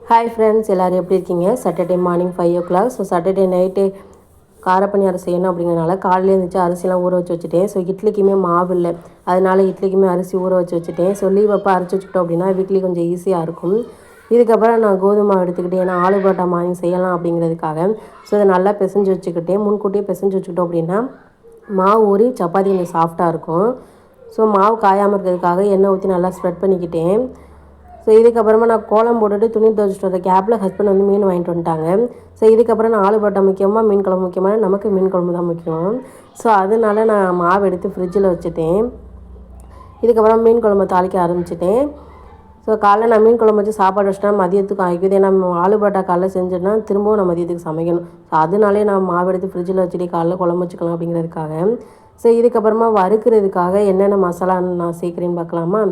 Hi friends, எல்லோரும் எப்படி இருக்கீங்க? Saturday morning 5 o'clock. So Saturday night காரப்பணியாரம் செய்யணும் அப்படிங்கிறனால காலையில் இருந்துச்சு அரிசிலாம் ஊற வச்சு வச்சுட்டேன். ஸோ இட்லிக்குமே மாவு இல்லை, அதனால் இட்லிக்குமே அரிசி ஊற வச்சு வச்சுட்டேன். ஸோ லீவ் அப்போ அரைச்சி வச்சுக்கிட்டோம் அப்படின்னா வீட்லி கொஞ்சம் ஈஸியாக இருக்கும். இதுக்கப்புறம் நான் கோதுமை மாவு எடுத்துக்கிட்டேன், ஏன்னா ஆலு பரோட்டா மார்னிங் செய்யலாம் அப்படிங்கிறதுக்காக. ஸோ இதை நல்லா பிசைஞ்சு வச்சுக்கிட்டேன். முன்கூட்டியே பிசைஞ்சு வச்சுக்கிட்டோம் அப்படின்னா மாவு ஊறி சப்பாத்தி கொஞ்சம் சாஃப்டாக இருக்கும். ஸோ மாவு காயாமல் இருக்கிறதுக்காக எண்ணெய் ஊற்றி நல்லா ஸ்ப்ரெட் பண்ணிக்கிட்டேன். ஸோ இதுக்கப்புறமா நான் கோலம் போட்டுட்டு துணி துவைச்சிட்டு வர கேப்பில் ஹஸ்பண்ட் வந்து மீன் வாங்கிட்டு வந்துட்டாங்க. ஸோ இதுக்கப்புறம் நான் ஆலு பரோட்டா முக்கியமாக மீன் குழம்பு முக்கியமாக, நமக்கு மீன் குழம்பு தான் முக்கியம். ஸோ அதனால நான் மாவு எடுத்து ஃப்ரிட்ஜில் வச்சுட்டேன். இதுக்கப்புறம் மீன் குழம்பு தாளிக்க ஆரம்பிச்சிட்டேன். ஸோ காலைல நான் மீன் குழம்பு வச்சு சாப்பாடு வச்சுட்டா மதியத்துக்கு ஆகிக்குது. ஏன்னா ஆலு பரோட்டா காலைல செஞ்சேன்னா திரும்பவும் நான் மதியத்துக்கு சமைக்கணும். ஸோ அதனாலே நான் மாவு எடுத்து ஃப்ரிட்ஜில் வச்சுட்டு காலைல குழம்பு வச்சுக்கலாம் அப்படிங்கிறதுக்காக. ஸோ இதுக்கப்புறமா வறுக்கிறதுக்காக என்னென்ன மசாலா நான் சேர்க்குறேன்னு பார்க்கலாமா?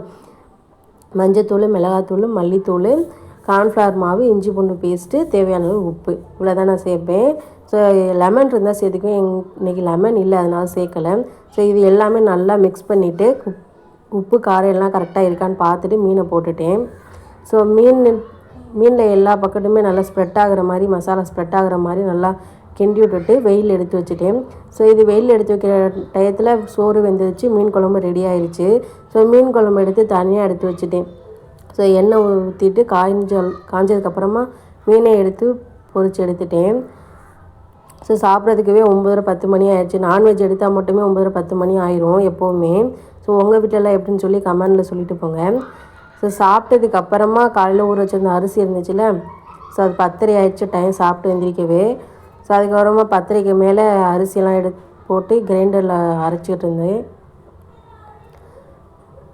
மஞ்சத்தூள், மிளகாத்தூள், மல்லித்தூள், கார்ன்ஃப்ளவர் மாவு, இஞ்சி பூண்டு பேஸ்ட்டு, தேவையான அளவு உப்பு, இவ்வளோ தான் நான் சேர்ப்பேன். ஸோ லெமன் இருந்தால் சேர்த்துக்குவேன். இன்றைக்கி லெமன் இல்லை, அதனால் சேர்க்கலை. ஸோ இது எல்லாமே நல்லா மிக்ஸ் பண்ணிவிட்டு உப்பு காரம் எல்லாம் கரெக்டாக இருக்கான்னு பார்த்துட்டு மீனை போட்டுட்டேன். ஸோ மீனில் எல்லா பக்கத்துமே நல்லா ஸ்ப்ரெட் ஆகிற மாதிரி, மசாலா ஸ்ப்ரெட் ஆகிற மாதிரி நல்லா கிண்டி விட்டுட்டு வெயில் எடுத்து வச்சுட்டேன். ஸோ இது வெயில் எடுத்து வைக்கிற டயத்தில் சோறு வெந்துருச்சு, மீன் குழம்பு ரெடி ஆயிடுச்சு. ஸோ மீன் குழம்பு எடுத்து தனியாக எடுத்து வச்சுட்டேன். ஸோ எண்ணெய் ஊற்றிட்டு காஞ்சதுக்கப்புறமா மீனை எடுத்து பொரித்து எடுத்துட்டேன். ஸோ சாப்பிட்றதுக்குவே 9:30-10 மணி ஆயிடுச்சு. நான்வெஜ் எடுத்தால் மட்டுமே 9:30-10 மணி ஆயிரும் எப்போவுமே. ஸோ உங்கள் வீட்டிலலாம் எப்படின்னு சொல்லி கமெண்டில் சொல்லிட்டு போங்க. ஸோ சாப்பிட்டதுக்கப்புறமா காலையில் ஊற வச்சிருந்த அரிசி இருந்துச்சுல, ஸோ அது 10:30 ஆயிடுச்சு டைம் சாப்பிட்டு எந்திரிக்கவே. ஸோ அதுக்கப்புறமா 10:30க்கு மேலே அரிசியெல்லாம் போட்டு கிரைண்டரில் அரைச்சிக்கிட்டு இருந்தேன்.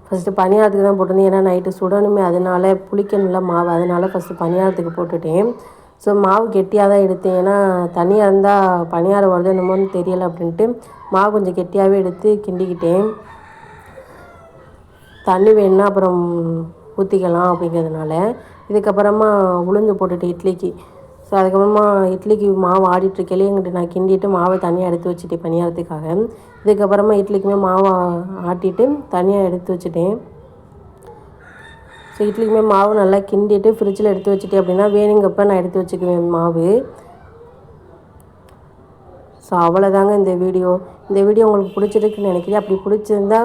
ஃபஸ்ட்டு பணியாரத்துக்கு தான் போட்டிருந்தேன், ஏன்னா நைட்டு சுடணுமே, அதனால் புளிக்கணும்ல மாவு, அதனால் ஃபஸ்ட்டு பணியாரத்துக்கு போட்டுட்டேன். ஸோ மாவு கெட்டியாக தான் எடுத்தேன், ஏன்னா தனியாக இருந்தால் பணியாரம் வருது என்னமோன்னு தெரியலை அப்படின்ட்டு மாவு கொஞ்சம் கெட்டியாகவே எடுத்து கிண்டிக்கிட்டேன். தண்ணி வேணுன்னா அப்புறம் ஊற்றிக்கலாம் அப்படிங்கிறதுனால. இதுக்கப்புறமா உளுந்து போட்டுட்டு இட்லிக்கு. ஸோ அதுக்கப்புறமா இட்லிக்கு மாவு ஆடிட்டுருக்கையிலே எங்கிட்ட நான் கிண்டிட்டு மாவை தனியாக எடுத்து வச்சுட்டேன் பணியாரத்துக்காக. இதுக்கப்புறமா இட்லிக்குமே மாவை ஆட்டிட்டு தனியாக எடுத்து வச்சுட்டேன். ஸோ இட்லிக்குமே மாவு நல்லா கிண்டிட்டு ஃப்ரிட்ஜில் எடுத்து வச்சுட்டேன் அப்படின்னா வேணுங்கப்போ நான் எடுத்து வச்சுக்குவேன் மாவு. ஸோ அவ்வளோதாங்க இந்த வீடியோ. இந்த வீடியோ உங்களுக்கு பிடிச்சிருக்குன்னு நினைக்கிறேன். அப்படி பிடிச்சிருந்தா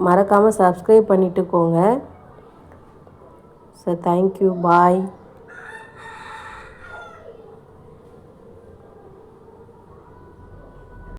மறக்காமல் சப்ஸ்கிரைப் பண்ணிட்டுக்கோங்க. ஸோ தேங்க்யூ, பாய்.